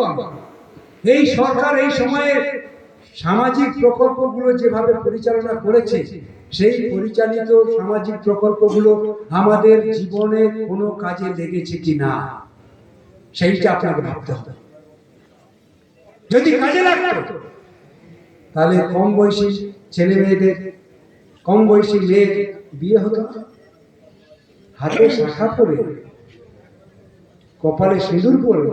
ভাগ্যবান। এই সরকার এই সময়ে সামাজিক প্রকল্পগুলো যেভাবে পরিচালনা করেছে, সেই পরিচালিত সামাজিক প্রকল্পগুলো আমাদের জীবনে কোনো কাজে লেগেছে কিনা সেইটা আপনাকে ভাবতে হবে। যদি কাজে লাগতো তাহলে কম বয়সী ছেলে মেয়েদের, কম বয়সী মেয়ের বিয়ে হতো না। হাতে শাখা পরে, কপালে সিঁদুর পরে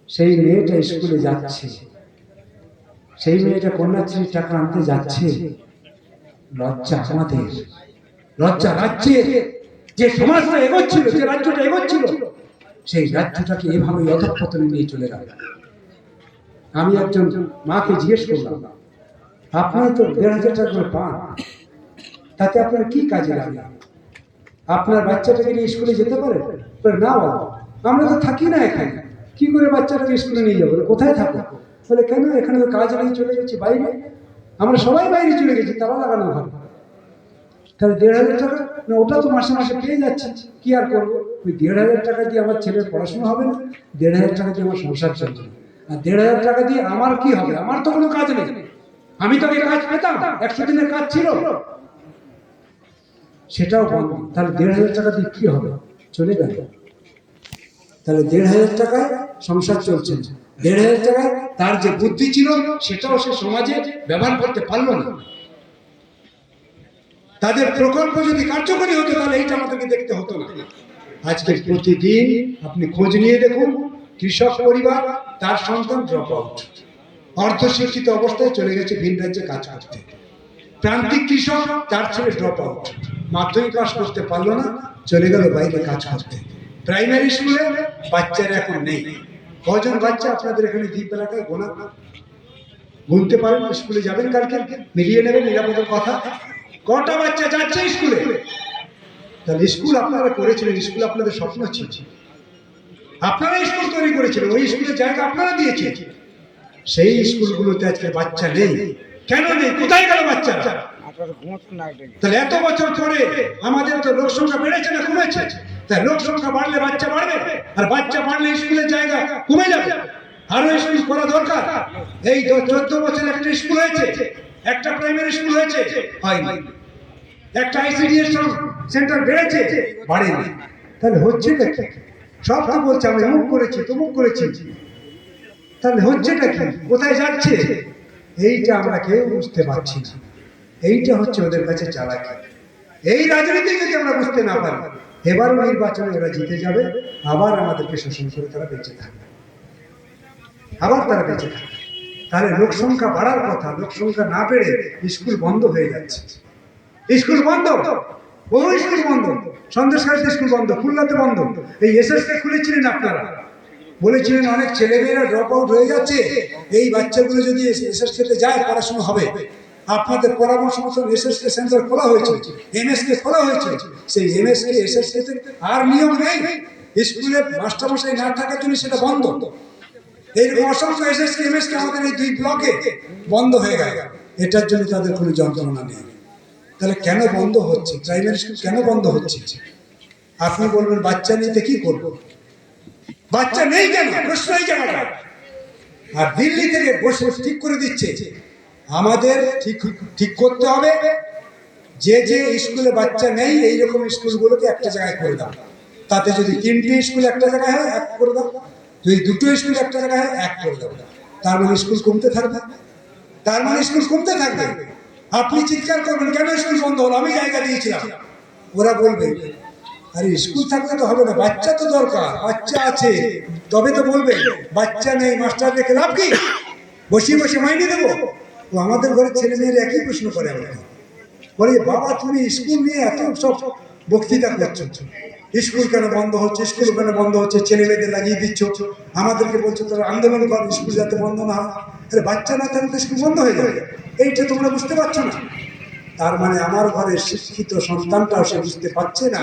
সেই মেয়েটা স্কুলে যাচ্ছে, সেই মেয়েটা কন্যাশ্রীর টাকা আনতে যাচ্ছে। লজ্জা আমাদের, লজ্জা রাজ্যের। যে সমাজটা এগোচ্ছিল, যে রাজ্যটা এগোচ্ছিল, সেই রাজ্যটাকে এভাবে অধঃপতনে নিয়ে চলে গেল। আমি একজন মাকে জিজ্ঞেস করলাম, আপনারা তো ১,৫০০ টাকা করে পান, তাতে আপনার কি কাজে লাগে? আপনার বাচ্চাটাকে নিয়ে স্কুলে যেতে পারে? না বাবা, আমরা তো থাকি না এখানে, কি করে বাচ্চাটাকে স্কুলে নিয়ে যাবো? কোথায় থাকো? বলে কেন, এখানে তো কাজ নেই, চলে গেছি বাইরে। আমরা সবাই বাইরে চলে গেছি, তারা লাগানো ভালো। তাহলে ১,৫০০ টাকা না, ওটা তো মাসে মাসে পেয়ে যাচ্ছে, কি আর করবো? ওই ১,৫০০ টাকা দিয়ে আমার ছেলের পড়াশোনা হবে না, ১,৫০০ টাকা দিয়ে আমার সংসার চলছে না। আর ১,৫০০ টাকা দিয়ে আমার কি হবে? আমার তো কোনো কাজ নেই। আমি তো আগে কাজ পেতাম, ১০০ দিনের কাজ ছিল, সেটাও বন্ধ। তাহলে ১,৫০০ টাকা দিয়ে কি হবে? চলে গেল। তাহলে ১,৫০০ টাকায় সংসার চলছে, ১,৫০০ টাকায় তার যে বুদ্ধি ছিল সেটাও সে সমাজে ব্যবহার করতে পারলো না। তাদের প্রকল্প যদি কার্যকরী হতো তাহলে এইটা আমাদেরকে দেখতে হতো না। আজকে প্রতিদিন আপনি খোঁজ নিয়ে দেখুন, কৃষক পরিবার, তার সন্তান ড্রপ আউট, অর্ধশিক্ষিত অবস্থায় চলে গেছে ভিন রাজ্যে কাজ করতে। প্রান্তিক কৃষক, তার ছেলে ড্রপ আউট, মাধ্যমিক পাস করতে পারলো না, চলে গেল বাইরে কাজ করতে। প্রাইমারি স্কুলে বাচ্চারা এখন নেই। কজন বাচ্চা আপনাদের এখানে দ্বীপ এলাকায় গোনা গুনতে পারেন? স্কুলে যাবেন কালকে, মিলিয়ে নেবেন নিরাপদের কথা। কটা বাচ্চা যাচ্ছে স্কুলে? তাহলে স্কুল আপনারা করেছিলেন, স্কুল আপনাদের স্বপ্ন ছিল, আপনারা স্কুল তৈরি করেছিলেন, ওই স্কুলের জায়গা আপনারা দিয়েছেন। সেই স্কুলগুলোতে আজকে বাচ্চা নেই। কেন নেই? কোথায় গেল বাচ্চারা? তাহলে এত বছর পরে আমাদের তো লোক সংখ্যা বেড়েছে না কমেছে? তাই লোক সংখ্যা বাড়লে বাচ্চা বাড়বে, আর বাচ্চা বাড়লে স্কুলের জায়গা কমে যাবে। আরো স্কুল করা দরকার। এই 14 বছর একটা স্কুল হয়েছে, একটা প্রাইমারি স্কুল হয়েছে, হয়নি। একটা আইসিডিএস সেন্টার বেড়েছে, বাড়েনি। তাহলে হচ্ছেটা কি? সব তো বলছে আমি অমুক করেছি, তমুক করেছি, তাহলে হচ্ছেটা কি? কোথায় যাচ্ছে? এইটা আমরা কেউ বুঝতে পারছি না। এইটা হচ্ছে ওদের কাছে চালাকি। এই রাজনীতি যদি আমরা বুঝতে না পারি, এবারও নির্বাচনে ওরা জিতে যাবে, আবার আমাদেরকে শোষণ করে তারা বেঁচে থাকবে, আবার তারা বেঁচে থাকবে। তাহলে লোক সংখ্যা বাড়ার কথা, লোক সংখ্যা না বেড়ে স্কুল বন্ধ হয়ে যাচ্ছে। স্কুল বন্ধ, বহু স্কুল বন্ধ, সন্দেশখালীতে স্কুল বন্ধ, খুলনাতে বন্ধ। এই এসএসকে খুলেছিলেন আপনারা, বলেছিলেন অনেক ছেলেমেয়েরা ড্রপ আউট হয়ে যাচ্ছে, এই বাচ্চাগুলো যদি এসএসকেতে যায় পড়াশোনা হবে। আপনাদের পরামর্শ মতন এসএসকে সেন্টার খোলা হয়েছে, এমএসকে খোলা হয়েছে। সেই এমএসকে এসএসকেতে আর নিয়ম নেই, স্কুলে মাস্টারমশাই না থাকার জন্য সেটা বন্ধ। এইরকম অসংখ্য এসএসকে এমএসকে আমাদের এই 2 ব্লকে বন্ধ হয়ে গেল। এটার জন্য তাদের কোনো যন্ত্রণা নেই। তাহলে কেন বন্ধ হচ্ছে? প্রাইমারি স্কুল কেন বন্ধ হচ্ছে? আপনি বলবেন বাচ্চা নিতে কি করবো? বাচ্চা নেই কেন? প্রশ্নই জানা। আর দিল্লি থেকে বসে ঠিক করে দিচ্ছে, আমাদের ঠিক করতে হবে যে যে স্কুলে বাচ্চা নেই এইরকম স্কুলগুলোকে একটা জায়গায় করে দাও। তাতে যদি 3টে স্কুল একটা জায়গায় হয়, 1 করে দাও। যদি 2টো স্কুল একটা জায়গায় হয়, 1 করে দাও। তার মানে স্কুল কমতে থাকবে, তার মানে স্কুল কমতে থাকবে। আপনি চিৎকার করবেন কেন স্কুল বন্ধ হলো, আমি জায়গা দিয়েছিলাম। ওরা বলবে আরে স্কুল থাকলে তো হবে না, বাচ্চা তো দরকার, বাচ্চা আছে তবে তো বলবে। বাচ্চা নেই, মাস্টার রেখে লাভ কি? বসিয়ে বসে মাইনে দেবো? তো আমাদের ঘরের ছেলে মেয়েরা একই প্রশ্ন করে আমাকে, বলে বাবা তুমি স্কুল নিয়ে এত সব বক্তৃতা করছো, স্কুল কেন বন্ধ হচ্ছে, স্কুল কেন বন্ধ হচ্ছে, ছেলে মেয়েদের লাগিয়ে দিচ্ছ, আমাদেরকে বলছো তোরা আন্দোলন কর স্কুল যাতে বন্ধ না হয়। আরে বাচ্চা না থাকলে স্কুল বন্ধ হয়ে যাবে, এইটা তোমরা বুঝতে পারছো না? তার মানে আমার ঘরের শিক্ষিত সন্তানটাও সে বুঝতে পারছে না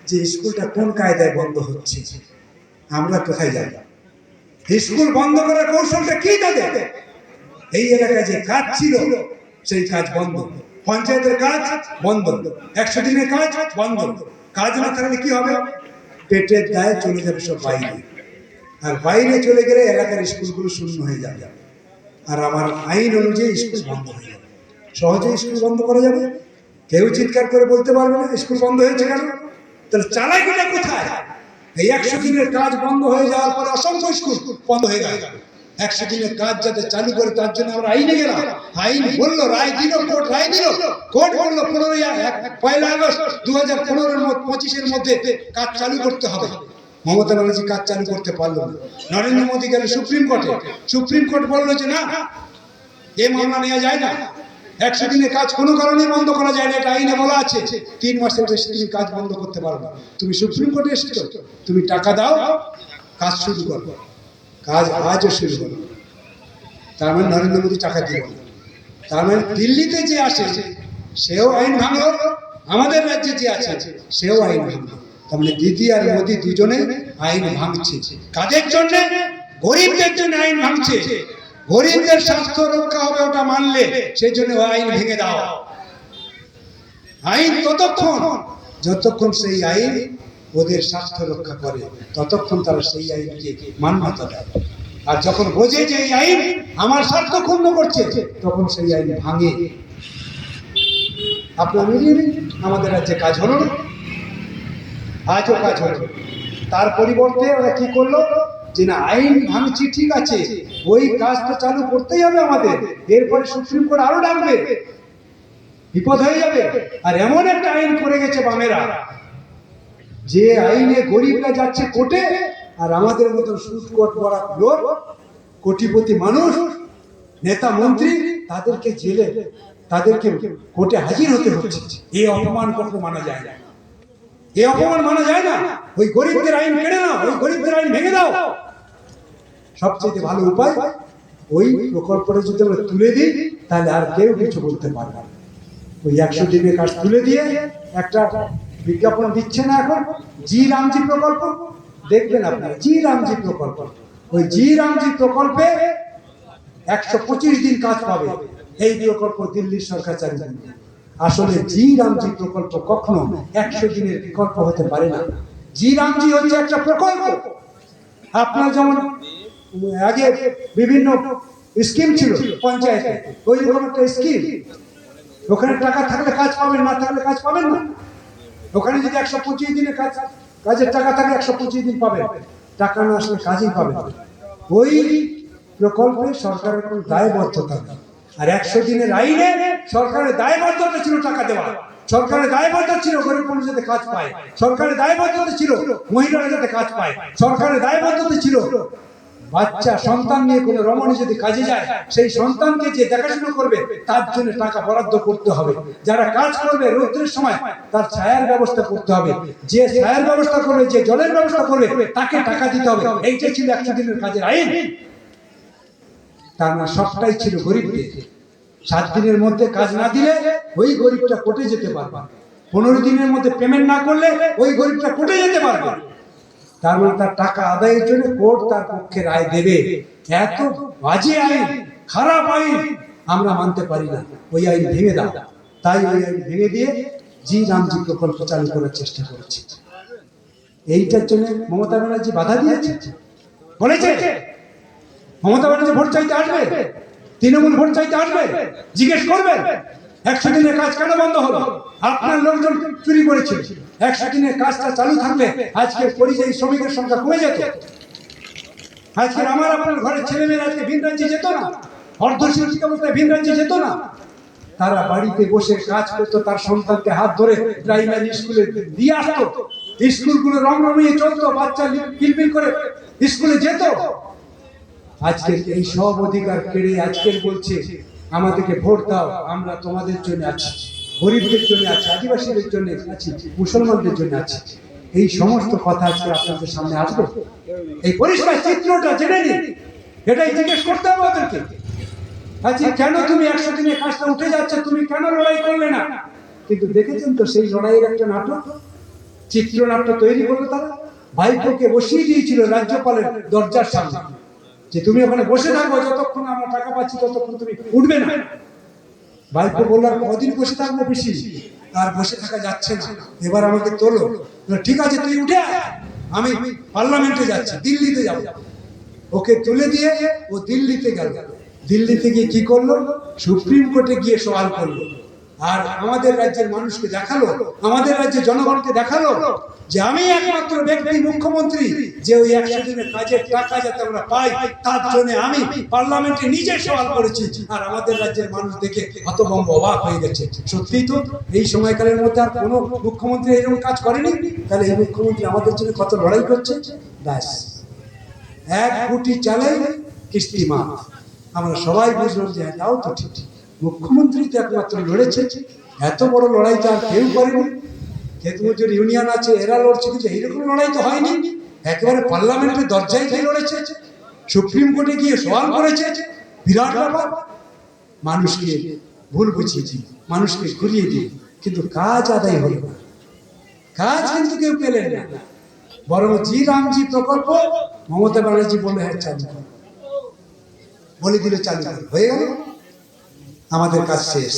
যে স্কুলটা কোন কায়দায় বন্ধ হচ্ছে। আমরা কোথায় যাই? স্কুল বন্ধ করার কৌশলটা কি তাদের? এই এলাকায় যে কাজ ছিল সেই কাজ বন্ধ, পঞ্চায়েতের কাজ বন্ধ, 100 দিনের কাজ বন্ধ। কাজ না থাকলে কি হবে? পেটের দায়ে চলে যাবে সব বাইরে। আর বাইরে চলে গেলে এলাকার স্কুলগুলো শূন্য হয়ে যাবে, আর আমার আইন অনুযায়ী স্কুল বন্ধ হয়ে যাবে। সহজে স্কুল বন্ধ করা যাবে, কেউ চিৎকার করে বলতে পারবে না স্কুল বন্ধ হয়েছে কেন। তাহলে চালাকিটা কোথায়? এই 100 দিনের কাজ বন্ধ হয়ে যাওয়ার পরে অসংখ্য স্কুল বন্ধ হয়ে গেল। 100 দিনের কাজ যাতে চালু করে তার জন্য আমরা আইনে গেলাম, আইন বললো, রায় দিল, কোর্ট রায় দিল, কোর্ট বললো 1 আগস্ট 2025-এর মধ্যে কাজ চালু করতে হবে। মমতা ব্যানার্জি কাজ চালু করতে পারলো না। নরেন্দ্র মোদী গেল সুপ্রিম কোর্টে, সুপ্রিম কোর্ট বললো যে না, এ মামলা নেওয়া যায় না, 100 দিনের কাজ কোনো কারণে বন্ধ করা যায় না, এটা আইনে বলা আছে। 3 মাসের বেশি তুমি কাজ বন্ধ করতে পারবে না। তুমি সুপ্রিম কোর্টে এসেছো, তুমি টাকা দাও, কাজ শুরু করো। কাজ আজও শুরু হলো। তার মানে নরেন্দ্র মোদী টাকা দিল। তার মানে দিল্লিতে যে আসে সেও আইন ভাঙলো, আমাদের রাজ্যে যে আছে সেও আইন ভাঙলো। তার মানে দিদি আর মোদী দুজনে আইন ভাঙছে। কাদের জন্য? গরিবদের জন্য আইন ভাঙছে। গরিবদের স্বাস্থ্য রক্ষা হবে ওটা মানলে সেই জন্য আইন ভেঙে দাও। আইন ততক্ষণ যতক্ষণ সেই আইন ওদের স্বাস্থ্য রক্ষা করে, ততক্ষণ তারা সেই আইনকে মান্যতা দেয়। আর যখন বোঝে যে এই আইন আমার স্বার্থ ক্ষুণ্ণ করছে, তখন সেই আইন ভাঙে। আপনার মিলিয়ে আমাদের রাজ্যে কাজ হলো না, আজও কাজ হলো। তার পরিবর্তে ওরা কি করলো যে না, আইন ভাঙছি ঠিক আছে, ওই কাজটা চালু করতেই হবে আমাদের, এরপরে সুপ্রিম কোর্ট আরো ডাকবে, বিপদ হয়ে যাবে। আর এমন একটা আইন করে গেছে বামেরা, যে আইনে গরিবরা যাচ্ছে কোর্টে, আর আমাদের মতন সুটকোট পরা লোক, কোটিপতি মানুষ, নেতা মন্ত্রী, তাদেরকে জেলে, তাদেরকে কোর্টে হাজির হতে হচ্ছে। এই অপমান কখনো মানা যায় না, এই অপমান মানা যায় না। ওই গরিবদের আইন কেড়ে নাও, ওই গরিবদের আইন ভেঙে দাও। সবচেয়ে ভালো উপায়, ওই প্রকল্পটা যদি আমরা তুলে দিই, তাহলে আর কেউ কিছু বলতে পারবে না। ওই 100 দিনের কাজ তুলে দিয়ে একটা বিজ্ঞাপন দিচ্ছে না এখন, জি রামজি প্রকল্প, দেখবেন আপনারা, জি রামজি প্রকল্প। ওই জি রামজি প্রকল্পে 125 দিন কাজ পাবে। এই প্রকল্প দিল্লির সরকার চালু করবে। আসলে জি রামজি প্রকল্প কখনো 100 দিনের বিকল্প হতে পারে না। জি রামজি হচ্ছে একটা প্রকল্প। আপনার যেমন আগে বিভিন্ন স্কিম ছিল পঞ্চায়েতে, ওই রকম একটা স্কিম, ওখানে টাকা থাকলে কাজ পাবেন, না থাকলে কাজ পাবেন না। ওখানে যদি 125 দিনের কাজের টাকা থাকে, 125 দিন পাবেন, টাকা না আসলে কাজই পাবেন। ওই প্রকল্পে সরকারের কোনো দায়বদ্ধতা নেই। আর 100 দিনের আইনে সরকারের দায়বদ্ধতা ছিল টাকা দেওয়া, সরকারের দায়বদ্ধতা ছিল গরিব মানুষ যাতে কাজ পায়, সরকারের দায়বদ্ধতা ছিল মহিলারা যাতে কাজ পায়, সরকারের দায়বদ্ধতা ছিল বাচ্চা সন্তান নিয়ে কোনো রমণী যদি কাজে যায়, সেই সন্তানকে যে দেখাশোনা করবে তার জন্য টাকা বরাদ্দ করতে হবে। যারা কাজ করবে রৌদ্রের সময়, তার ছায়ার ব্যবস্থা করতে হবে। যে ছায়ার ব্যবস্থা করবে, যে জলের ব্যবস্থা করবে, তাকে টাকা দিতে হবে। এইটাই ছিল 100 দিনের কাজের আইন। তার না সবটাই ছিল গরিবদের। 7 দিনের মধ্যে কাজ না দিলে ওই গরিবটা কোর্টে যেতে পারবে। 15 দিনের মধ্যে পেমেন্ট না করলে ওই গরিবটা কোর্টে যেতে পারবে। তার মানে তার টাকা আদায়ের জন্য কোর্ট তার পক্ষে রায় দেবে। এত বাজে আইন, খারাপ আইন আমরা মানতে পারি না। ওই আইন ভেঙে দাও। তাই ওই আইন ভেঙে দিয়ে জি রামজি প্রকল্প চালু করার চেষ্টা করেছে। এইটার জন্য মমতা ব্যানার্জি বাধা দিয়েছে, বলেছে মমতা ব্যানার্জি ভোট চাইতে আসবে, তৃণমূল ভোট চাইতে আসবে, জিজ্ঞেস করবে 100 দিনের কাজ কেন বন্ধ হলো। আপনার লোকজন চুরি করেছিল। 100 দিনের কাজটা চালু থাকলে আজকে পরিযায়ী শ্রমিকের সংখ্যা কমে যেত। আজকে আমার আপনার ঘরের ছেলেমেয়েরা আজকে ভিন রাজ্যে যেত না, অর্ধশিক্ষিত অবস্থায় ভিন রাজ্যে যেত না। তারা বাড়িতে বসে কাজ করতো, তার সন্তানকে হাত ধরে প্রাইমারি স্কুলে দিয়ে আসতো, স্কুলগুলো রমরমিয়ে চলতো, বাচ্চা কিলবিল করে স্কুলে যেত। আজকে এই সব অধিকার কেড়ে আজকে বলছে আমাদেরকে ভোট দাও, আমরা তোমাদের জন্য আছি, গরিবদের জন্য আছি, আদিবাসীদের জন্য আছি, মুসলমানদের জন্য আছি। এই সমস্ত কথা আজকে আপনাদের সামনে আসবে। এই পরিষ্কার চিত্রটা জেনে নিন, এটাই জিজ্ঞেস করতে হবে ওদেরকে। আচ্ছা, কেন তুমি 100 দিনের কাজটা উঠে যাচ্ছে, তুমি কেন লড়াই করলে না? কিন্তু দেখেছেন তো সেই লড়াইয়ের একটা নাটক, চিত্রনাট্য তৈরি করলো তারা। ভাইপোকে বসিয়ে দিয়েছিল রাজ্যপালের দরজার সামনে, যে তুমি ওখানে বসে থাকো, যতক্ষণ আমরা টাকা পাচ্ছি ততক্ষণ তুমি উঠবে না। ভাইপো বললার কদিন বসে থাকবো, বেশি আর বসে থাকা যাচ্ছে না, এবার আমাকে তোলো। ঠিক আছে, তুই উঠে আয়। আমি পার্লামেন্টে যাচ্ছি, দিল্লিতে যাব। ওকে তুলে দিয়ে ও দিল্লিতে গেল। দিল্লিতে গিয়ে কি করলো? সুপ্রিম কোর্টে গিয়ে সওয়াল করলো, আর আমাদের রাজ্যের মানুষকে দেখালো, আমাদের রাজ্যের জনগণকে দেখালো যে আমি একমাত্র ব্যক্তি মুখ্যমন্ত্রী যে ওই 100 দিনের কাজের টাকা যাতে আমরা পাই তার জন্য আমি পার্লামেন্টে নিজে সওয়াল করেছি। আর আমাদের রাজ্যের মানুষ দেখে হতভম্ব অবাক হয়ে গেছে। সত্যিই তো এই সময়কালের মধ্যে আর কোনো মুখ্যমন্ত্রী এরকম কাজ করেনি। তাহলে এই মুখ্যমন্ত্রী আমাদের জন্য কত লড়াই করছে। ব্যাস 1 কোটি চালে কিস্তি মাফ। আমরা সবাই বুঝলাম যে তাও তো ঠিক, মুখ্যমন্ত্রী তো একমাত্র লড়েছে। এত বড় লড়াই তো আর কেউ করেনি। ক্ষেত মজুর ইউনিয়ন আছে, এরা লড়ছে, কিন্তু এইরকম লড়াই তো হয়নি। একেবারে পার্লামেন্টের দরজায় গিয়ে লড়েছে, সুপ্রিম কোর্টে গিয়ে সওয়াল করেছে। বিরাট ব্যাপার। মানুষকে ভুল বুঝিয়েছি, মানুষকে ঘুরিয়ে দিয়ে, কিন্তু কাজ আদায় হলো না। কাজ কিন্তু কেউ পেলেন না। বরং জি রামজি প্রকল্প মমতা ব্যানার্জি বলে হ্যাঁ চালু করো, বলে দিলে চালু হয়ে গেল, আমাদের কাজ শেষ।